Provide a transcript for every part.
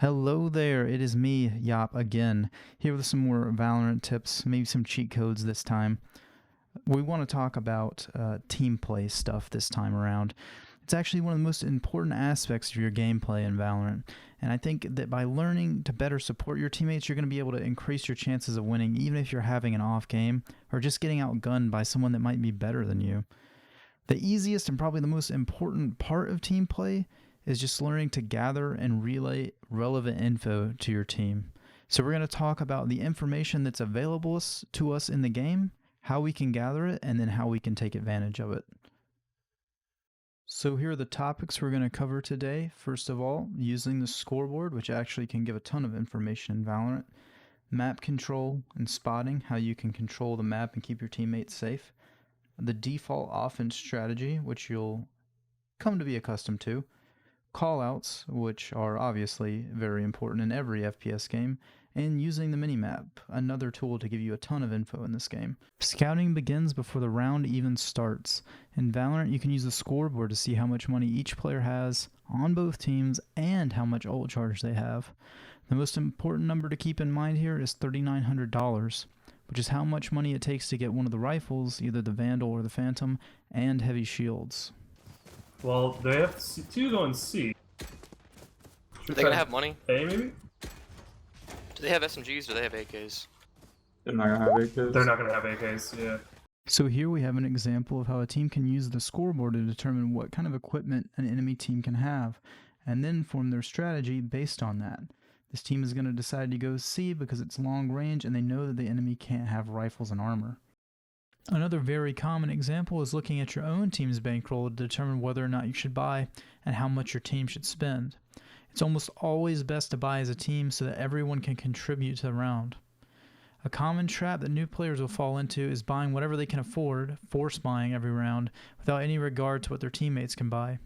Hello there, it is me, Yop, again, here with some more Valorant tips, maybe some cheat codes this time. We want to talk about team play stuff this time around. It's actually one of the most important aspects of your gameplay in Valorant, and I think that by learning to better support your teammates, you're going to be able to increase your chances of winning, even if you're having an off game, or just getting outgunned by someone that might be better than you. The easiest and probably the most important part of team play is just learning to gather and relay relevant info to your team. So we're going to talk about the information that's available to us in the game, how we can gather it, and then how we can take advantage of it. So here are the topics we're going to cover today. First of all, using the scoreboard, which actually can give a ton of information in Valorant. Map control and spotting, how you can control the map and keep your teammates safe. The default offense strategy, which you'll come to be accustomed to. Callouts, which are obviously very important in every FPS game, and using the minimap, another tool to give you a ton of info in this game. Scouting begins before the round even starts. In Valorant, you can use the scoreboard to see how much money each player has on both teams and how much ult charge they have. The most important number to keep in mind here is $3,900, which is how much money it takes to get one of the rifles, either the Vandal or the Phantom, and heavy shields. Well, they have two going C. Are they gonna have money? A maybe? Do they have SMGs or do they have AKs? They're not gonna have AKs. They're not gonna have AKs, yeah. So here we have an example of how a team can use the scoreboard to determine what kind of equipment an enemy team can have, and then form their strategy based on that. This team is going to decide to go C because it's long range and they know that the enemy can't have rifles and armor. Another very common example is looking at your own team's bankroll to determine whether or not you should buy and how much your team should spend. It's almost always best to buy as a team so that everyone can contribute to the round. A common trap that new players will fall into is buying whatever they can afford, force buying every round, without any regard to what their teammates can buy.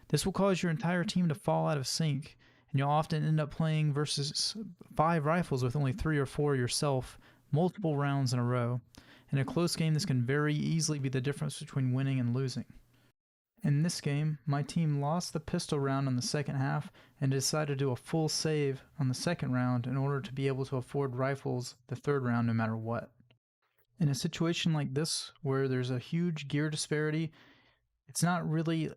This will cause your entire team to fall out of sync, and you'll often end up playing versus 5 rifles with only 3 or 4 yourself, multiple rounds in a row. In a close game, this can very easily be the difference between winning and losing. In this game, my team lost the pistol round in the second half and decided to do a full save on the second round in order to be able to afford rifles the third round no matter what. In a situation like this, where there's a huge gear disparity, it's not really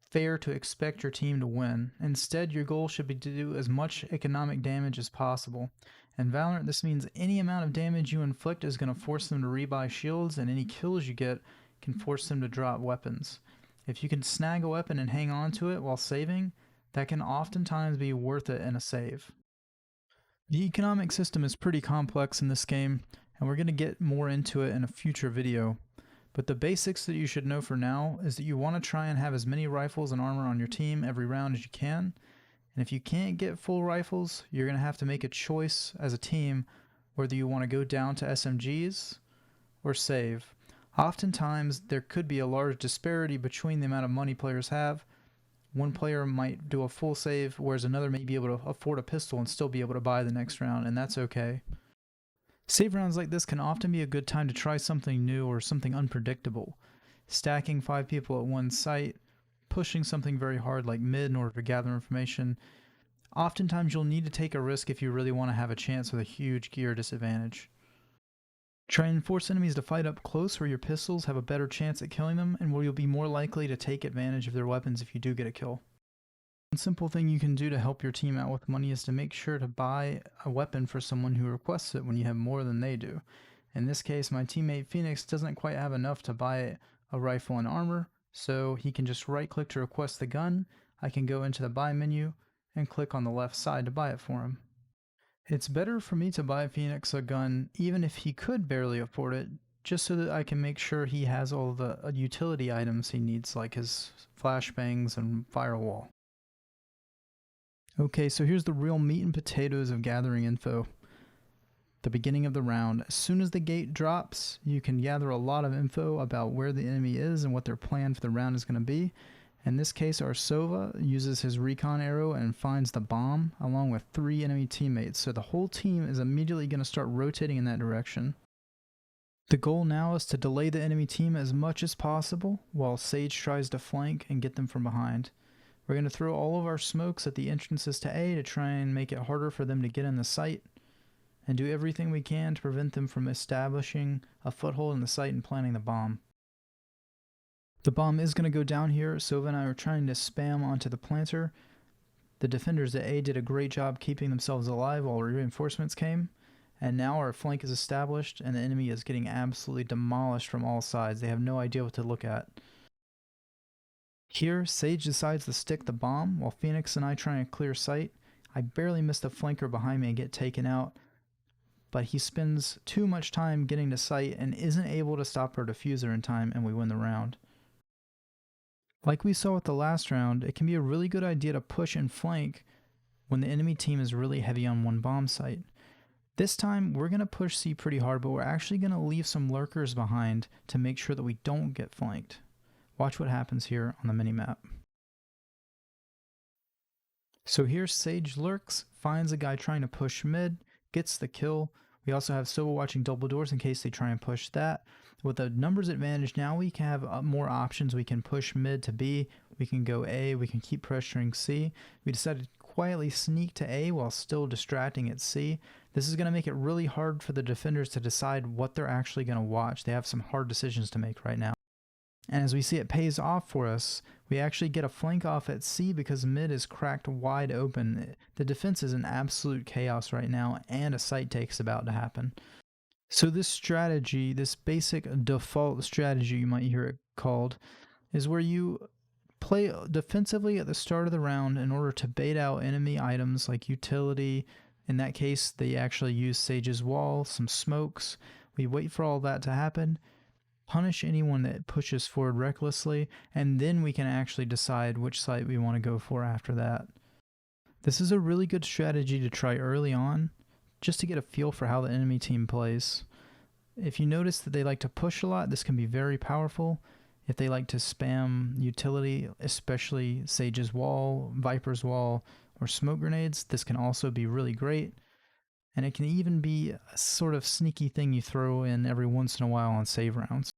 fair to expect your team to win. Instead, your goal should be to do as much economic damage as possible. In Valorant, this means any amount of damage you inflict is going to force them to rebuy shields, and any kills you get can force them to drop weapons. If you can snag a weapon and hang on to it while saving, that can oftentimes be worth it in a save. The economic system is pretty complex in this game, and we're going to get more into it in a future video. But the basics that you should know for now is that you want to try and have as many rifles and armor on your team every round as you can. And if you can't get full rifles, you're going to have to make a choice as a team whether you want to go down to SMGs or save. Oftentimes, there could be a large disparity between the amount of money players have. One player might do a full save, whereas another may be able to afford a pistol and still be able to buy the next round, and that's okay. Save rounds like this can often be a good time to try something new or something unpredictable. Stacking 5 people at one site, pushing something very hard like mid in order to gather information. Oftentimes you'll need to take a risk if you really want to have a chance with a huge gear disadvantage. Try and force enemies to fight up close where your pistols have a better chance at killing them and where you'll be more likely to take advantage of their weapons if you do get a kill. One simple thing you can do to help your team out with money is to make sure to buy a weapon for someone who requests it when you have more than they do. In this case, my teammate Phoenix doesn't quite have enough to buy a rifle and armor, so he can just right click to request the gun. I can go into the buy menu and click on the left side to buy it for him. It's better for me to buy Phoenix a gun even if he could barely afford it, just so that I can make sure he has all the utility items he needs, like his flashbangs and firewall. Okay, so here's the real meat and potatoes of gathering info. The beginning of the round. As soon as the gate drops, you can gather a lot of info about where the enemy is and what their plan for the round is going to be. In this case, our Sova uses his recon arrow and finds the bomb along with 3 enemy teammates, so the whole team is immediately going to start rotating in that direction. The goal now is to delay the enemy team as much as possible while Sage tries to flank and get them from behind. We're going to throw all of our smokes at the entrances to A to try and make it harder for them to get in the site, and do everything we can to prevent them from establishing a foothold in the site and planting the bomb. The bomb is going to go down here. Sova and I are trying to spam onto the planter. The defenders at A did a great job keeping themselves alive while reinforcements came, and now our flank is established and the enemy is getting absolutely demolished from all sides. They have no idea what to look at. Here, Sage decides to stick the bomb while Phoenix and I try and clear sight. I barely miss the flanker behind me and get taken out, but he spends too much time getting to sight and isn't able to stop our diffuser in time, and we win the round. Like we saw with the last round, it can be a really good idea to push and flank when the enemy team is really heavy on one bomb site. This time, we're going to push C pretty hard, but we're actually going to leave some lurkers behind to make sure that we don't get flanked. Watch what happens here on the minimap. So here Sage lurks, finds a guy trying to push mid, gets the kill. We also have Sova watching double doors in case they try and push that. With a numbers advantage, now we can have more options. We can push mid to B, we can go A, we can keep pressuring C. We decided to quietly sneak to A while still distracting at C. This is going to make it really hard for the defenders to decide what they're actually going to watch. They have some hard decisions to make right now. And as we see, it pays off for us. We actually get a flank off at C because mid is cracked wide open. The defense is in absolute chaos right now, and a site take's about to happen. So this strategy, this basic default strategy you might hear it called, is where you play defensively at the start of the round in order to bait out enemy items like utility. In that case, they actually use Sage's wall, some smokes. We wait for all that to happen, punish anyone that pushes forward recklessly, and then we can actually decide which site we want to go for after that. This is a really good strategy to try early on, just to get a feel for how the enemy team plays. If you notice that they like to push a lot, this can be very powerful. If they like to spam utility, especially Sage's wall, Viper's wall, or smoke grenades, this can also be really great. And it can even be a sort of sneaky thing you throw in every once in a while on save rounds.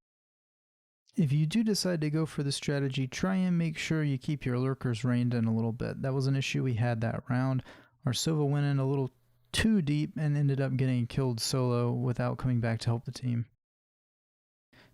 If you do decide to go for this strategy, try and make sure you keep your lurkers reined in a little bit. That was an issue we had that round. Our Sova went in a little too deep and ended up getting killed solo without coming back to help the team.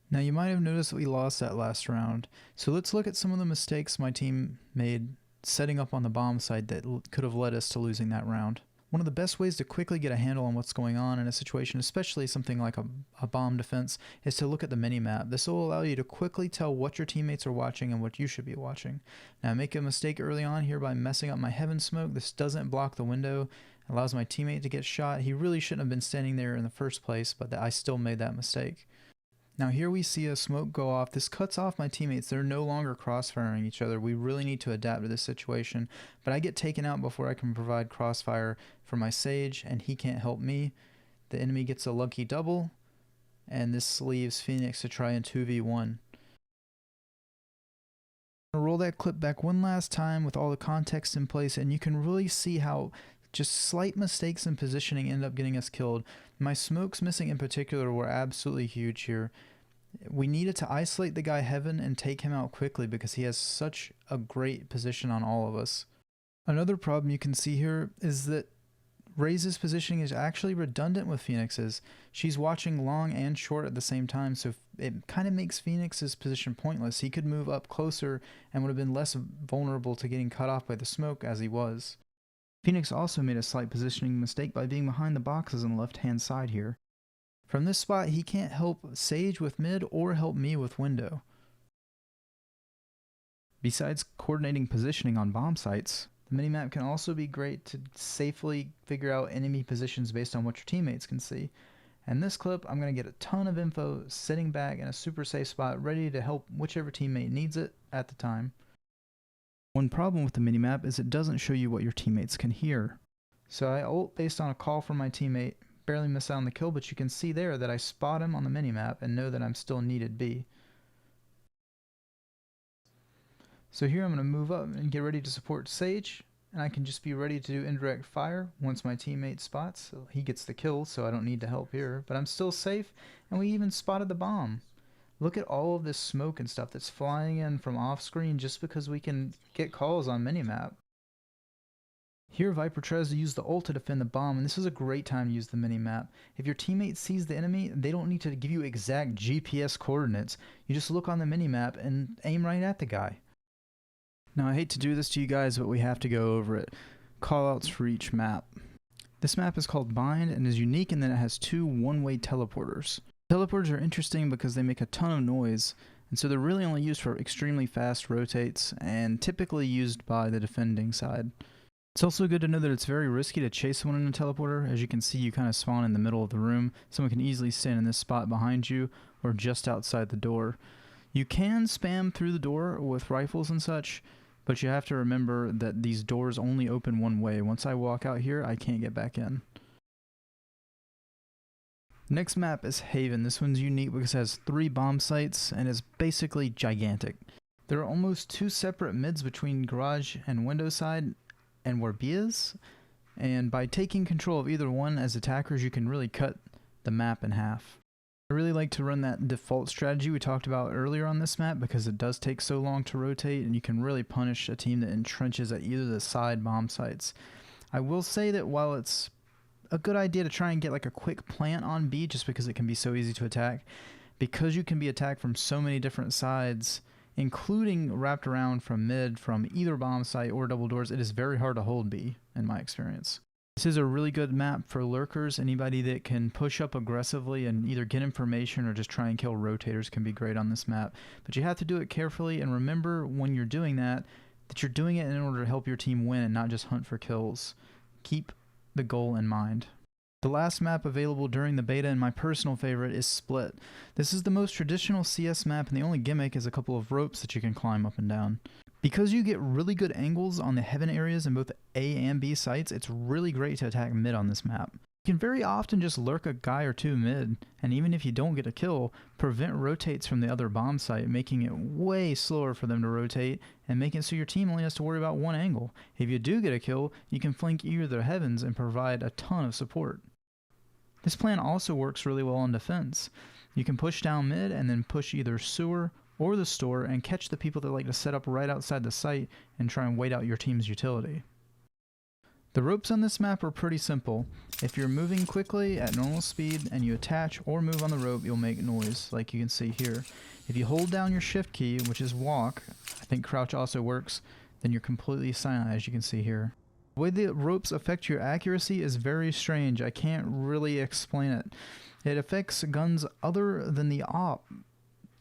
Now you might have noticed that we lost that last round, so let's look at some of the mistakes my team made setting up on the bomb site that could have led us to losing that round. One of the best ways to quickly get a handle on what's going on in a situation, especially something like a bomb defense, is to look at the minimap. This will allow you to quickly tell what your teammates are watching and what you should be watching. Now I make a mistake early on here by messing up my heaven smoke. This doesn't block the window. It allows my teammate to get shot. He really shouldn't have been standing there in the first place, but I still made that mistake. Now here we see a smoke go off. This cuts off my teammates. They're no longer crossfiring each other. We really need to adapt to this situation. But I get taken out before I can provide crossfire for my Sage, and he can't help me. The enemy gets a lucky double, and this leaves Phoenix to try and 2v1. I'll roll that clip back one last time with all the context in place, and you can really see how just slight mistakes in positioning end up getting us killed. My smokes missing in particular were absolutely huge here. We needed to isolate the guy Heaven and take him out quickly because he has such a great position on all of us. Another problem you can see here is that Raze's positioning is actually redundant with Phoenix's. She's watching long and short at the same time, so it kind of makes Phoenix's position pointless. He could move up closer and would have been less vulnerable to getting cut off by the smoke as he was. Phoenix also made a slight positioning mistake by being behind the boxes on the left-hand side here. From this spot, he can't help Sage with mid or help me with window. Besides coordinating positioning on bomb sites, the minimap can also be great to safely figure out enemy positions based on what your teammates can see. In this clip, I'm going to get a ton of info sitting back in a super safe spot ready to help whichever teammate needs it at the time. One problem with the minimap is it doesn't show you what your teammates can hear. So I ult based on a call from my teammate, barely miss out on the kill, but you can see there that I spot him on the minimap and know that I'm still needed B. So here I'm going to move up and get ready to support Sage, and I can just be ready to do indirect fire once my teammate spots. So he gets the kill, so I don't need to help here, but I'm still safe, and we even spotted the bomb. Look at all of this smoke and stuff that's flying in from off screen just because we can get calls on minimap. Here Viper tries to use the ult to defend the bomb, and this is a great time to use the minimap. If your teammate sees the enemy, they don't need to give you exact GPS coordinates. You just look on the minimap and aim right at the guy. Now I hate to do this to you guys, but we have to go over it. Callouts for each map. This map is called Bind and is unique in that it has two one-way teleporters. Teleporters are interesting because they make a ton of noise, and so they're really only used for extremely fast rotates and typically used by the defending side. It's also good to know that it's very risky to chase someone in a teleporter. As you can see, you kind of spawn in the middle of the room. Someone can easily stand in this spot behind you or just outside the door. You can spam through the door with rifles and such, but you have to remember that these doors only open one way. Once I walk out here, I can't get back in. Next map is Haven. This one's unique because it has 3 bomb sites and is basically gigantic. There are almost 2 separate mids between garage and window side and where B is, and by taking control of either one as attackers, you can really cut the map in half. I really like to run that default strategy we talked about earlier on this map because it does take so long to rotate and you can really punish a team that entrenches at either the side bomb sites. I will say that while it's a good idea to try and get like a quick plant on B just because it can be so easy to attack, because you can be attacked from so many different sides, including wrapped around from mid from either bomb site or double doors, it is very hard to hold B in my experience. This is a really good map for lurkers. Anybody that can push up aggressively and either get information or just try and kill rotators can be great on this map. But you have to do it carefully, and remember when you're doing that you're doing it in order to help your team win and not just hunt for kills. Keep the goal in mind. The last map available during the beta and my personal favorite is Split. This is the most traditional CS map and the only gimmick is a couple of ropes that you can climb up and down. Because you get really good angles on the heaven areas in both A and B sites, it's really great to attack mid on this map. You can very often just lurk a guy or two mid, and even if you don't get a kill, prevent rotates from the other bomb site, making it way slower for them to rotate and making it so your team only has to worry about one angle. If you do get a kill, you can flank either the heavens and provide a ton of support. This plan also works really well on defense. You can push down mid and then push either sewer or the store and catch the people that like to set up right outside the site and try and wait out your team's utility. The ropes on this map are pretty simple. If you're moving quickly at normal speed and you attach or move on the rope, you'll make noise, like you can see here. If you hold down your shift key, which is walk, I think crouch also works, then you're completely silent, as you can see here. The way the ropes affect your accuracy is very strange. I can't really explain it. It affects guns other than the op.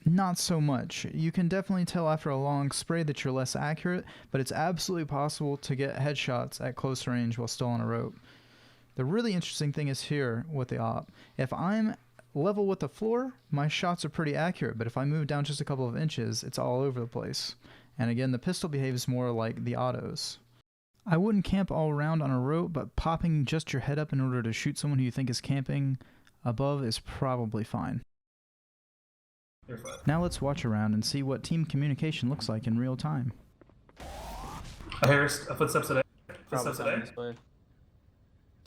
Not so much. You can definitely tell after a long spray that you're less accurate, but it's absolutely possible to get headshots at close range while still on a rope. The really interesting thing is here with the op. If I'm level with the floor, my shots are pretty accurate, but if I move down just a couple of inches, it's all over the place. And again, the pistol behaves more like the autos. I wouldn't camp all around on a rope, but popping just your head up in order to shoot someone who you think is camping above is probably fine. Now let's watch around and see what team communication looks like in real time. I hear footsteps today. Footsteps today.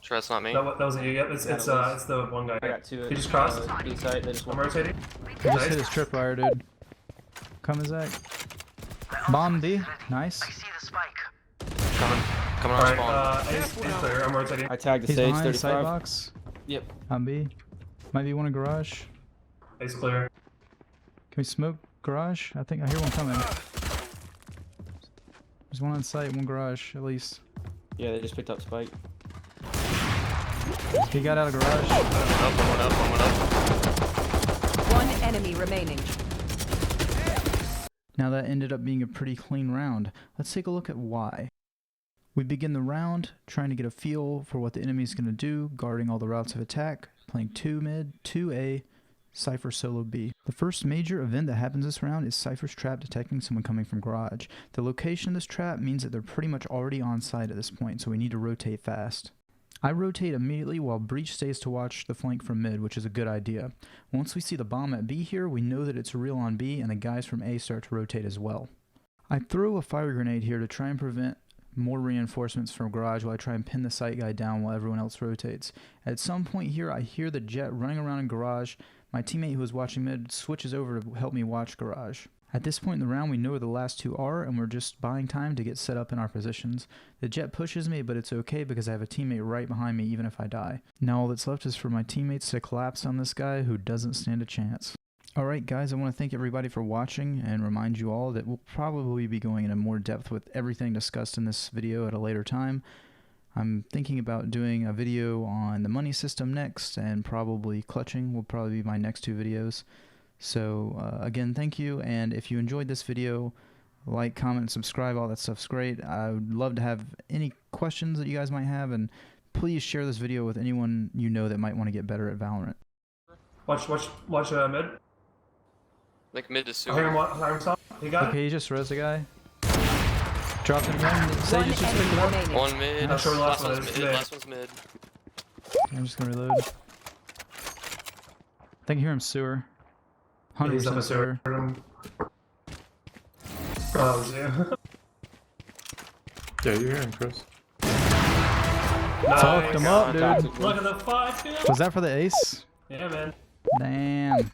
Sure, that's not me. That wasn't you yet. It's the one guy. I got 2. He just crossed. B site, they just I'm went. rotating. He just hit his tripwire, dude. Come, Zach. Bomb D. Nice. Coming on spawn. Alright, A's clear. I'm rotating. I tagged the He's stage, behind the side 35. box. Yep. On B. Might be one in garage. A's clear. Can we smoke garage? I think I hear one coming. There's one on site, one garage, at least. Yeah, they just picked up Spike. He got out of garage. One up. One enemy remaining. Now that ended up being a pretty clean round. Let's take a look at why. We begin the round trying to get a feel for what the enemy is going to do, guarding all the routes of attack, playing 2 mid, 2A, Cypher solo B. The first major event that happens this round is Cypher's trap detecting someone coming from garage. The location of this trap means that they're pretty much already on site at this point, so we need to rotate fast. I rotate immediately while Breach stays to watch the flank from mid, which is a good idea. Once we see the bomb at B here, we know that it's real on B, and the guys from A start to rotate as well. I throw a fire grenade here to try and prevent more reinforcements from garage while I try and pin the site guy down while everyone else rotates. At some point here, I hear the jet running around in garage. My teammate who was watching mid switches over to help me watch garage. At this point in the round, we know where the last two are, and we're just buying time to get set up in our positions. The jet pushes me, but it's okay because I have a teammate right behind me even if I die. Now all that's left is for my teammates to collapse on this guy who doesn't stand a chance. Alright guys, I want to thank everybody for watching and remind you all that we'll probably be going into more depth with everything discussed in this video at a later time. I'm thinking about doing a video on the money system next, and probably clutching will probably be my next two videos. So again, thank you, and if you enjoyed this video, like, comment, subscribe, all that stuff's great. I would love to have any questions that you guys might have, and please share this video with anyone you know that might want to get better at Valorant. Watch mid. Like mid to I hear sewer. him top. He got it. Okay, he just rose the guy. Dropped him again. Sage just picked it up. One mid. Not sure where the Last last one one's is. mid. Mid. Last one's mid. I'm just gonna reload. I think I hear him sewer. He's up 100% a sewer. Oh, yeah. Yeah, you're hearing Chris. Fucked him up, dude. Look at the 5 kill. Was that for the ace? Yeah, man. Damn.